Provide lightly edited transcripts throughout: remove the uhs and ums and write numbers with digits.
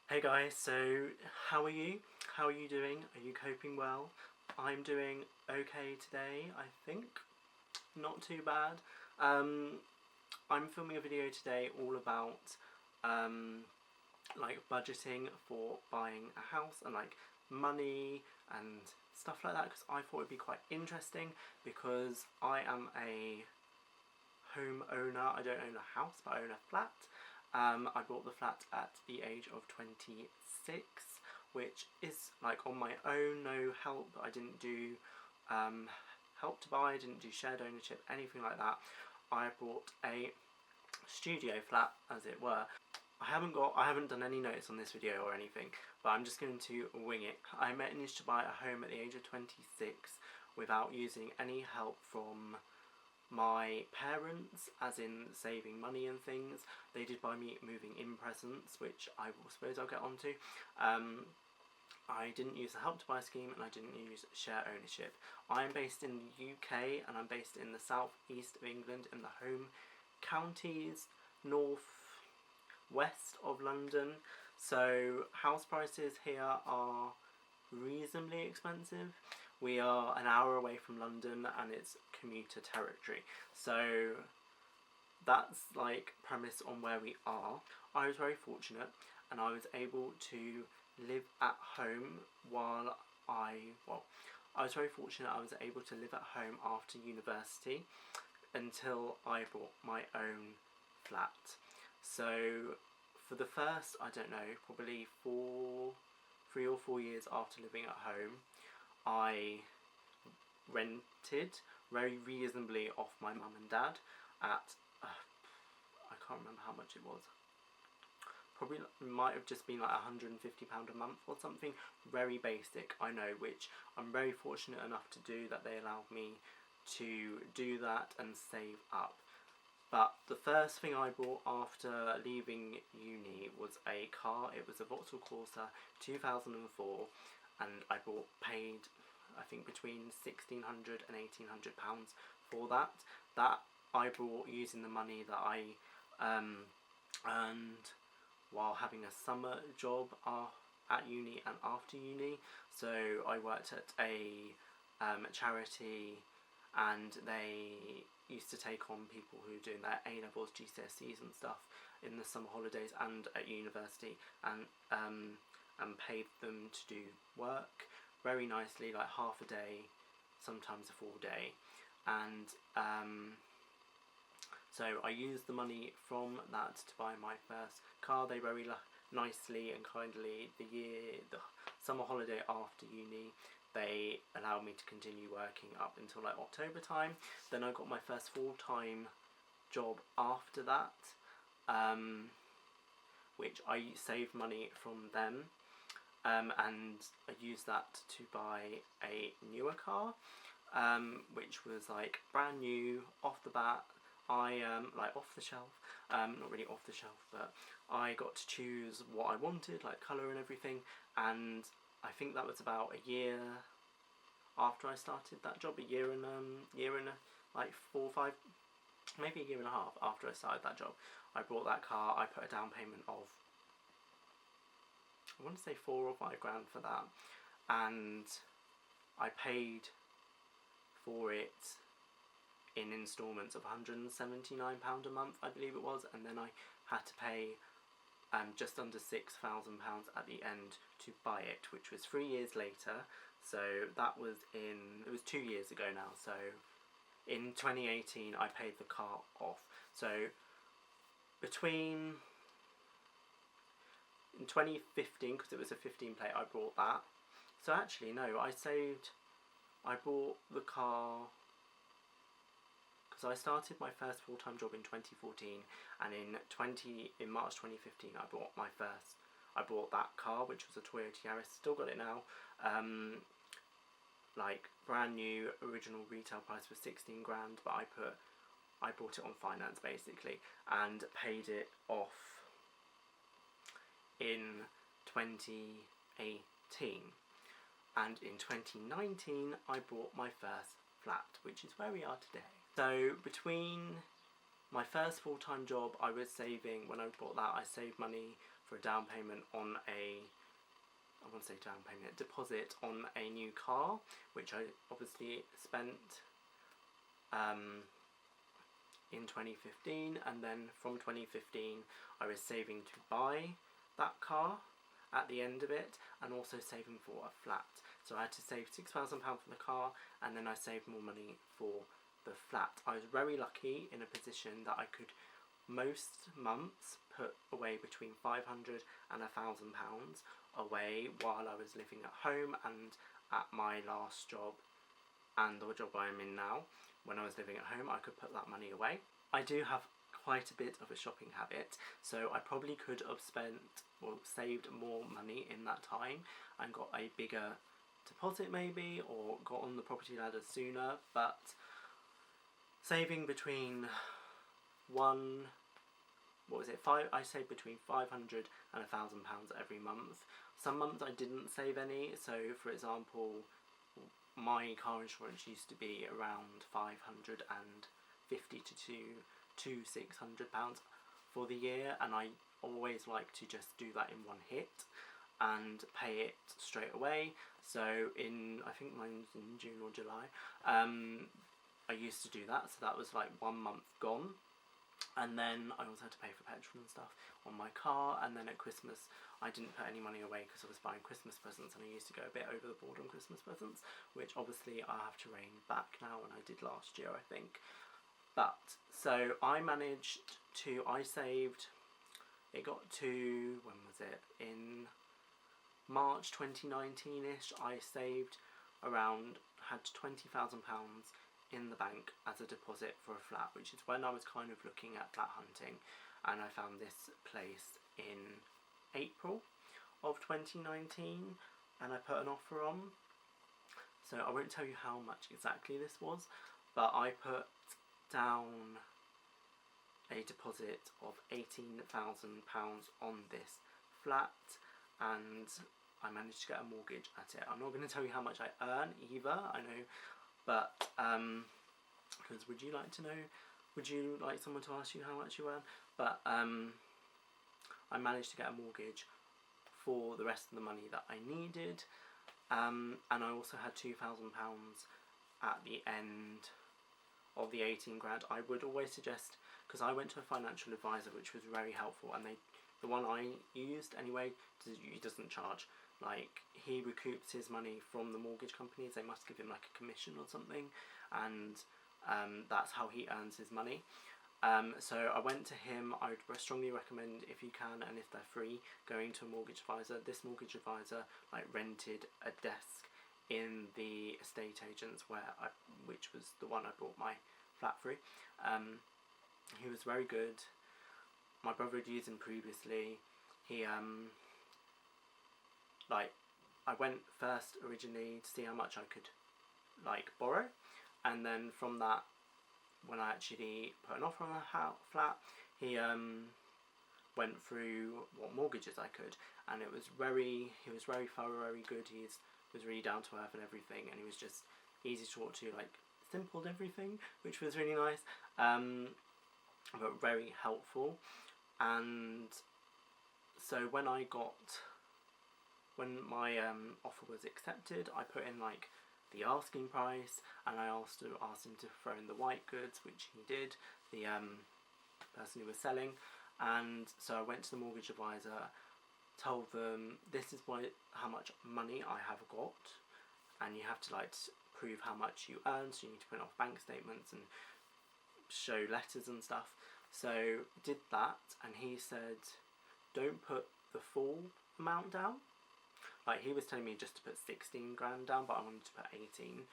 Hey guys, so how are you? How are you doing? Are you coping well? I'm doing okay today, I think. Not too bad. Um, I'm filming a video today all about like budgeting for buying a house and like money and stuff like that because I thought it'd be quite interesting because I am a home owner. I don't own a house, but I own a flat. I bought the flat at the age of 26, which is like on my own, no help. I didn't do help to buy, I didn't do shared ownership, anything like that. I bought a studio flat, as it were. I haven't done any notes on this video or anything, but I'm just going to wing it. I managed to buy a home at the age of 26 without using any help from my parents, as in saving money and things. They did buy me moving in presents, which I suppose I'll get onto. I didn't use the help to buy scheme and I didn't use share ownership. I'm based in the UK and I'm based in the south east of England in the home counties north west of London. So house prices here are reasonably expensive. We are an hour away from London and it's commuter territory. So that's like premise on where we are. I was very fortunate and I was able to live at home I was very fortunate I was able to live at home after university until I bought my own flat. So for the first, I don't know, probably 3 or 4 years after living at home, I rented very reasonably off my mum and dad at, I can't remember how much it was. Probably might have just been like £150 a month or something. Very basic, I know, which I'm very fortunate enough to do, that they allowed me to do that and save up. But the first thing I bought after leaving uni was a car. It was a Vauxhall Corsa 2004 and I paid I think between £1,600 and £1,800 for that. That I bought using the money that I earned while having a summer job at uni and after uni. So I worked at a charity and they used to take on people who were doing their A-levels, GCSEs and stuff in the summer holidays and at university, and paid them to do work very nicely, like half a day, sometimes a full day. And so I used the money from that to buy my first car. They very nicely and kindly, the summer holiday after uni, they allowed me to continue working up until like October time. Then I got my first full-time job after that, which I saved money from them, and I used that to buy a newer car, which was like brand new, off the bat. I like off the shelf, not really off the shelf, but I got to choose what I wanted, like colour and everything, and I think that was about a year after I started that job, a year and like 4 or 5, maybe a year and a half after I started that job. I bought that car. I put a down payment of, I want to say 4 or 5 grand for that, and I paid for it in instalments of £179 a month, I believe it was, and then I had to pay just under £6,000 at the end to buy it, which was 3 years later. So that was it was 2 years ago now. So in 2018 I paid the car off. So in 2015, because it was a 15 plate, I bought that. So actually no, I bought the car because I started my first full-time job in 2014, and in March 2015 I bought that car, which was a Toyota Yaris. Still got it now. Like brand new, original retail price was 16 grand, but I bought it on finance basically and paid it off in 2018. And in 2019 I bought my first flat, which is where we are today. So between my first full-time job, I was saving, when I bought that, I saved money for a down payment on deposit on a new car, which I obviously spent in 2015, and then from 2015 I was saving to buy that car at the end of it, and also saving for a flat. So I had to save £6,000 for the car, and then I saved more money for the flat. I was very lucky in a position that I could most months put away between £500 and £1,000 away while I was living at home and at my last job and the job I am in now. When I was living at home, I could put that money away. I do have quite a bit of a shopping habit, so I probably could have saved more money in that time and got a bigger deposit maybe, or got on the property ladder sooner, but saving between I saved between £500 and £1,000 every month. Some months I didn't save any, so for example, my car insurance used to be around £550 to £600 for the year, and I always like to just do that in one hit and pay it straight away. So I think mine's in June or July, I used to do that, so that was like 1 month gone. And then I also had to pay for petrol and stuff on my car, and then at Christmas I didn't put any money away because I was buying Christmas presents, and I used to go a bit over the board on Christmas presents, which obviously I have to rein back now, and I did last year I think. But so I saved, it got to, when was it, in March 2019ish, I saved had £20,000 in the bank as a deposit for a flat, which is when I was kind of looking at flat hunting, and I found this place in April of 2019, and I put an offer on. So I won't tell you how much exactly this was, but I put down a deposit of £18,000 on this flat, and I managed to get a mortgage at it. I'm not going to tell you how much I earn either, I know, but because would you like someone to ask you how much you earn? But I managed to get a mortgage for the rest of the money that I needed, and I also had £2,000 at the end of the 18 grand. I would always suggest, because I went to a financial advisor, which was very helpful, and the one I used anyway, he doesn't charge. Like, he recoups his money from the mortgage companies. They must give him like a commission or something, and that's how he earns his money. So I went to him. I would strongly recommend, if you can and if they're free, going to a mortgage advisor. This mortgage advisor rented a desk in the estate agents which was the one I bought my flat through. He was very good. My brother had used him previously. He I went first originally to see how much I could borrow, and then from that, when I actually put an offer on the flat, he went through what mortgages I could, and he was very thorough, very good. He was really down to earth and everything, and he was just easy to talk to, simpled everything, which was really nice, but very helpful. And so when my offer was accepted, I put in the asking price, and I asked him to throw in the white goods, which he did, the person who was selling. And so I went to the mortgage advisor, told them this is how much money I have got, and you have to prove how much you earn, so you need to print off bank statements and show letters and stuff. So did that, and he said don't put the full amount down. He was telling me just to put 16 grand down, but I wanted to put 18,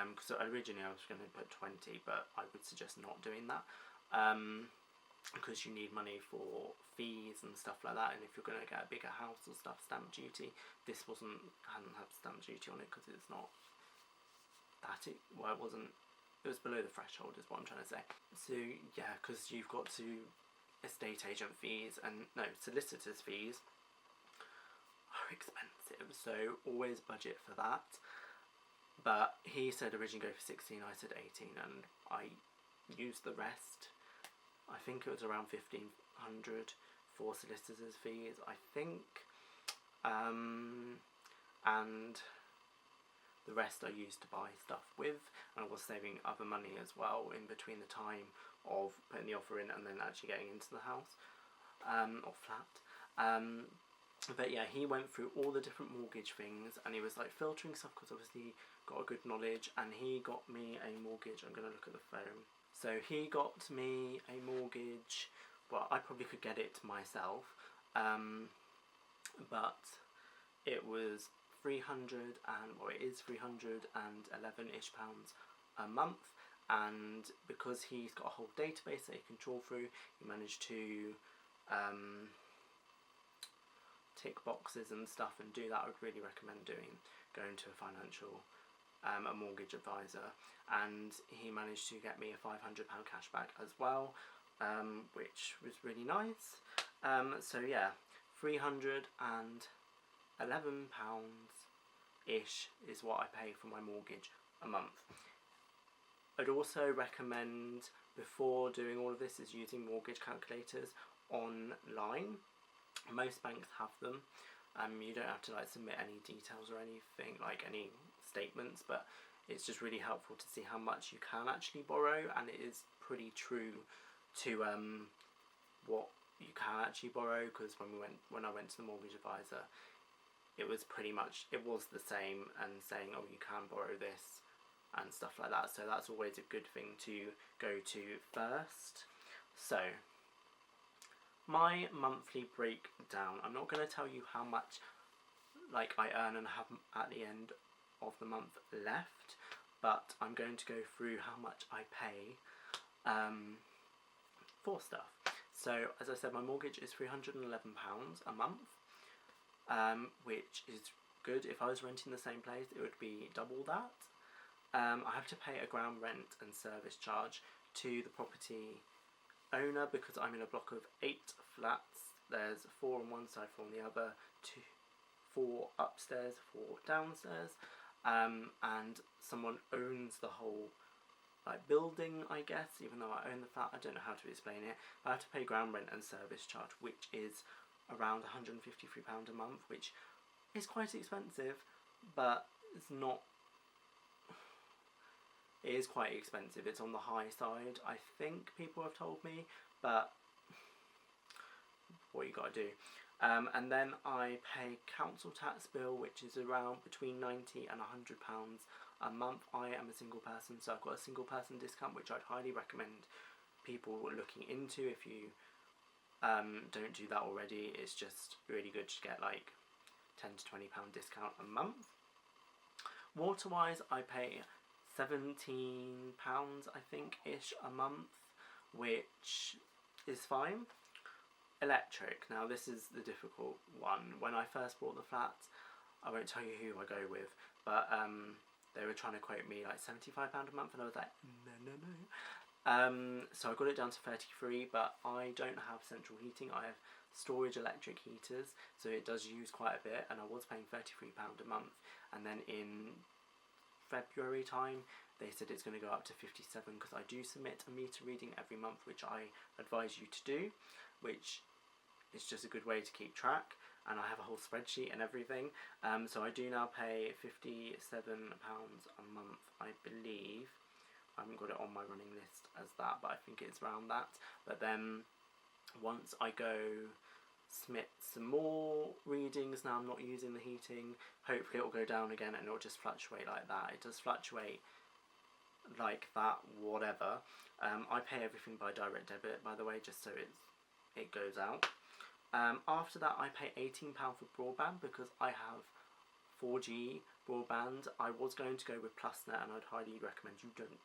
because originally I was going to put 20, but I would suggest not doing that, because you need money for fees and stuff like that, and if you're going to get a bigger house or stuff, stamp duty. This hadn't had stamp duty on it, because it's not it was below the threshold is what I'm trying to say. So yeah, because you've got estate agent fees, and solicitors fees are expensive, so always budget for that. But he said originally go for 16, I said 18, and I used the rest. I think it was around 1,500 for solicitors' fees, I think, and the rest I used to buy stuff with, and I was saving other money as well in between the time of putting the offer in and then actually getting into the house or flat. But yeah, he went through all the different mortgage things, and he was like filtering stuff because obviously got a good knowledge, and he got me a mortgage. I'm going to look at the phone. So he got me a mortgage. Well, I probably could get it myself, but it was it is £311-ish a month, and because he's got a whole database that he can trawl through, he managed to tick boxes and stuff and do that. I would really recommend going to a mortgage advisor, and he managed to get me a £500 cashback as well, which was really nice. So yeah, £311-ish is what I pay for my mortgage a month. I'd also recommend, before doing all of this, is using mortgage calculators online. Most banks have them. You don't have to submit any details or anything, any statements, but it's just really helpful to see how much you can actually borrow, and it is pretty true to what you can actually borrow, because when I went to the mortgage advisor, it was the same, and saying, oh, you can borrow this and stuff like that. So that's always a good thing to go to first. So my monthly breakdown, I'm not going to tell you how much I earn and have at the end of the month left, but I'm going to go through how much I pay for stuff. So as I said, my mortgage is £311 a month, which is good. If I was renting the same place, it would be double that. I have to pay a ground rent and service charge to the property owner, because I'm in a block of 8 flats. There's 4 on one side, 4 on the other, 4 upstairs, 4 downstairs, and someone owns the whole building, I guess. Even though I own the flat, I don't know how to explain it. I have to pay ground rent and service charge, which is around £153 a month, which is quite expensive, but it's not. It is quite expensive. It's on the high side, I think people have told me, but what you gotta do. And then I pay council tax bill, which is around between £90 and £100 a month. I am a single person, so I've got a single person discount, which I'd highly recommend people looking into. If you don't do that already, it's just really good to get £10 to £20 discount a month. Water wise, I pay £17 I think ish a month, which is fine. Electric, now this is the difficult one. When I first bought the flat, I won't tell you who I go with, but they were trying to quote me £75 a month, and I was like, no. So I got it down to 33, but I don't have central heating. I have storage electric heaters, so it does use quite a bit, and I was paying £33 a month. And then in February time, they said it's going to go up to 57, because I do submit a meter reading every month, which I advise you to do, which is just a good way to keep track, and I have a whole spreadsheet and everything. So I do now pay £57 a month, I believe. I haven't got it on my running list as that, but I think it's around that. But then once I go submit some more readings, now I'm not using the heating, hopefully it will go down again, and it will just fluctuate like that. It does fluctuate like that, whatever. I pay everything by direct debit, by the way, just so it goes out. After that, I pay £18 for broadband, because I have 4G broadband. I was going to go with PlusNet, and I'd highly recommend you don't,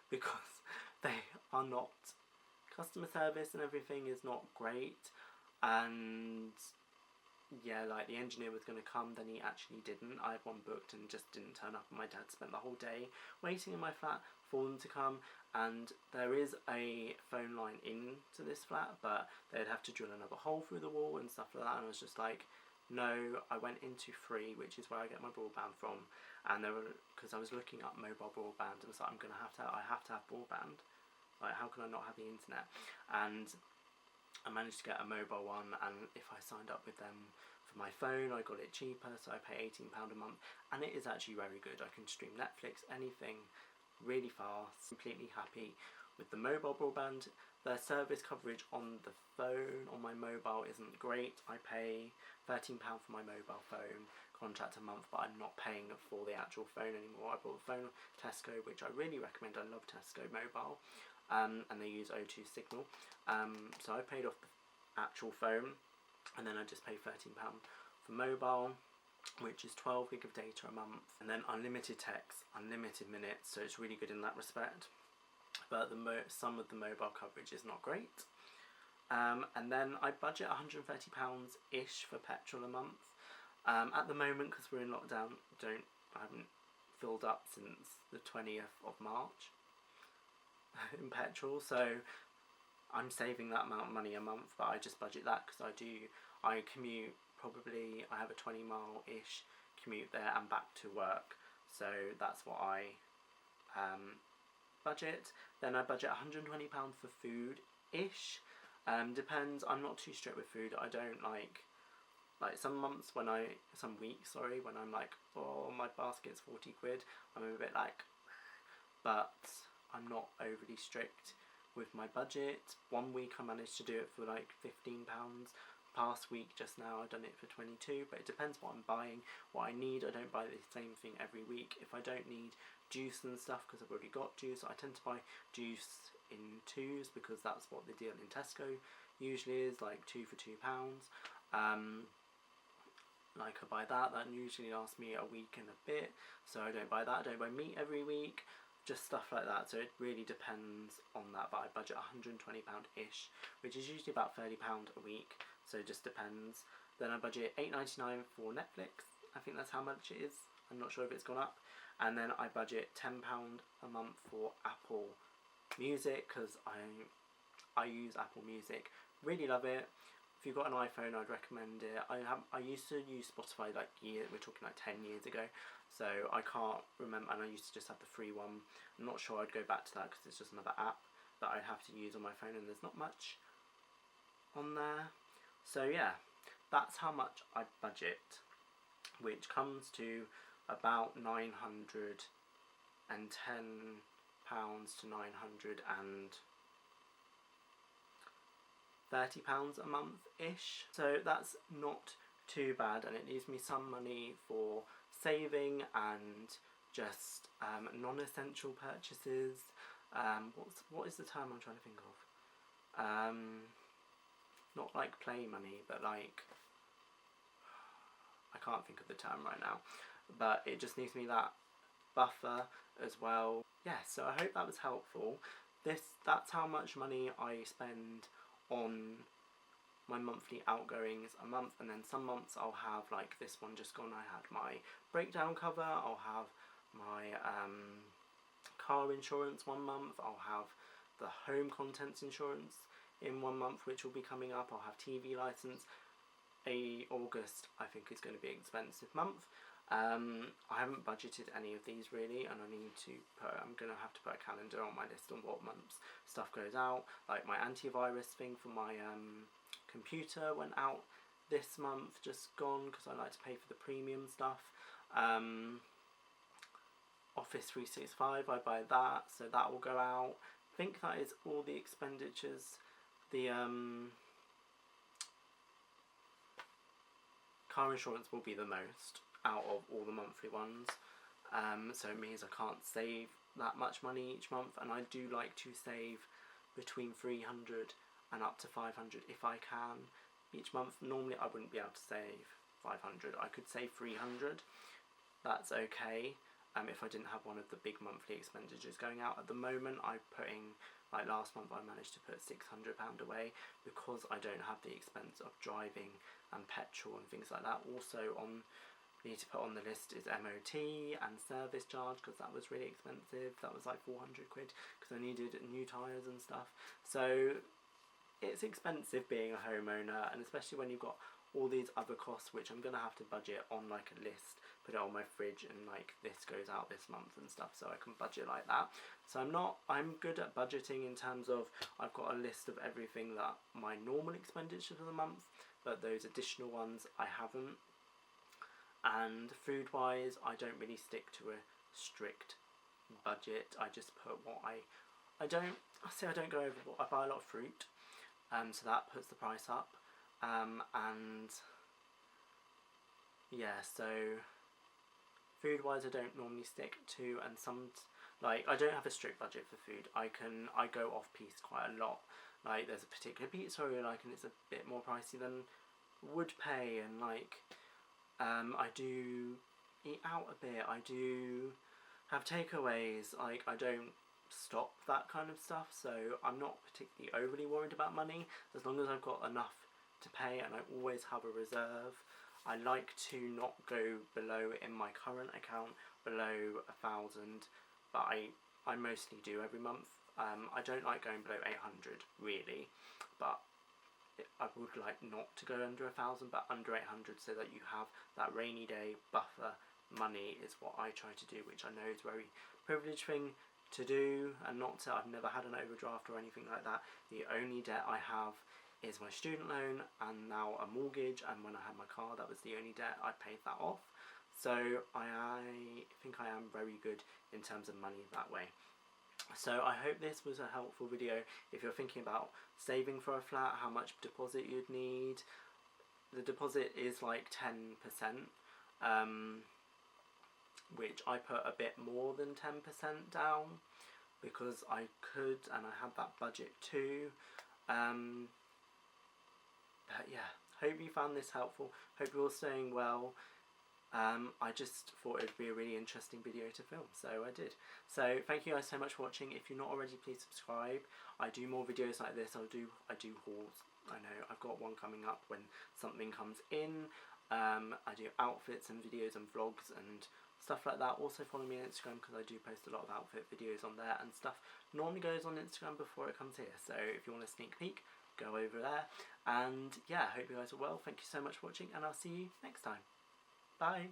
because they are not, customer service and everything is not great. And yeah, the engineer was going to come, then he actually didn't. I had one booked and just didn't turn up, and my dad spent the whole day waiting in my flat for them to come. And there is a phone line into this flat, but they'd have to drill another hole through the wall and stuff like that, and I was just like, no. I went into Free, which is where I get my broadband from, and because I was looking up mobile broadband, and was like, I have to have broadband. How can I not have the internet? And I managed to get a mobile one, and if I signed up with them for my phone, I got it cheaper, so I pay £18 a month, and it is actually very good. I can stream Netflix, anything, really fast. Completely happy with the mobile broadband. Their service coverage on the phone, on my mobile, isn't great. I pay £13 for my mobile phone contract a month, but I'm not paying for the actual phone anymore. I bought a phone at Tesco, which I really recommend. I love Tesco Mobile, and they use O2 Signal. So I paid off the actual phone, and then I just pay £13 for mobile, which is 12 gig of data a month, and then unlimited text, unlimited minutes, so it's really good in that respect. But some of the mobile coverage is not great. And then I budget £130-ish for petrol a month. At the moment, because we're in lockdown, I haven't filled up since the 20th of March in petrol, so I'm saving that amount of money a month, but I just budget that because I commute probably, I have a 20-mile-ish commute there and back to work, so that's what I budget. Then I budget £120 for food-ish. Depends. I'm not too strict with food. I don't like some weeks, when I'm like, oh, my basket's 40 quid, I'm a bit like, but I'm not overly strict with my budget. One week I managed to do it for like £15. Past week, just now, I've done it for 22, but it depends what I'm buying, what I need. I don't buy the same thing every week. If I don't need juice and stuff, because I've already got juice, I tend to buy juice in twos, because that's what the deal in Tesco usually is, like 2 for £2. Like I buy that usually lasts me a week and a bit, so I don't buy that. I don't buy meat every week, just stuff like that, so it really depends on that. But I budget £120-ish, which is usually about £30 a week, so it just depends. Then I budget £8.99 for Netflix. I think that's how much it is. I'm not sure if it's gone up. And then I budget £10 a month for Apple Music, because I use Apple Music. Really love it. If you've got an iPhone, I'd recommend it. I used to use Spotify we're talking like 10 years ago, so I can't remember, and I used to just have the free one. I'm not sure I'd go back to that, because it's just another app that I'd have to use on my phone, and there's not much on there. So yeah, that's how much I budget, which comes to about £910 to £930 a month-ish. So that's not too bad, and it leaves me some money for saving and just non-essential purchases. What is the term I'm trying to think of? Not like play money, but like, I can't think of the term right now, but it just leaves me that buffer as well. Yeah, so I hope that was helpful. That's how much money I spend on my monthly outgoings a month, and then some months I'll have, like this one just gone, I had my breakdown cover, I'll have my car insurance one month, I'll have the home contents insurance in 1 month, which will be coming up, I'll have TV license. August I think is going to be an expensive month. I haven't budgeted any of these really, and I'm going to have to put a calendar on my list on what months stuff goes out. Like my antivirus thing for my computer went out this month, just gone, because I like to pay for the premium stuff. Office 365, I buy that, so that will go out. I think that is all the expenditures. The car insurance will be the most out of all the monthly ones, so it means I can't save that much money each month, and I do like to save between 300 and up to 500 if I can each month. Normally I wouldn't be able to save 500, I could save 300, that's okay, if I didn't have one of the big monthly expenditures going out. At the moment I'm putting, like last month I managed to put £600 away, because I don't have the expense of driving and petrol and things like that. Also need to put on the list is MOT and service charge, because that was really expensive. That was like 400 quid, because I needed new tyres and stuff. So it's expensive being a homeowner, and especially when you've got all these other costs which I'm going to have to budget on like a list, put it on my fridge, and like this goes out this month and stuff, so I can budget like that. So I'm good at budgeting in terms of I've got a list of everything that my normal expenditure for the month, but those additional ones I haven't. And food wise, I don't really stick to a strict budget. I just put what I don't go overboard. I buy a lot of fruit, so that puts the price up, and yeah, so food wise I don't normally stick to, and like I don't have a strict budget for food. I go off piste quite a lot. Like there's a particular pizza I really like, and it's a bit more pricey than would pay, and like I do eat out a bit. I do have takeaways. Like I don't stop that kind of stuff, so I'm not particularly overly worried about money as long as I've got enough to pay, and I always have a reserve. I like to not go below, in my current account, below 1,000, but I mostly do every month. I don't like going below 800 really, but I would like not to go under 1,000, but under 800, so that you have that rainy day buffer money is what I try to do, which I know is a very privileged thing to do, and I've never had an overdraft or anything like that. The only debt I have is my student loan and now a mortgage, and when I had my car, that was the only debt. I paid that off, so I think I am very good in terms of money that way. So I hope this was a helpful video if you're thinking about saving for a flat, how much deposit you'd need. The deposit is like 10%, which I put a bit more than 10% down because I could, and I had that budget too. But yeah, hope you found this helpful. Hope you're all staying well. I just thought it would be a really interesting video to film, so I did. So thank you guys so much for watching. If you're not already, please subscribe. I do more videos like this. I do hauls. I know I've got one coming up when something comes in. I do outfits and videos and vlogs and stuff like that. Also follow me on Instagram because I do post a lot of outfit videos on there, and stuff normally goes on Instagram before it comes here. So if you want a sneak peek, go over there. And yeah, I hope you guys are well. Thank you so much for watching, and I'll see you next time. Bye.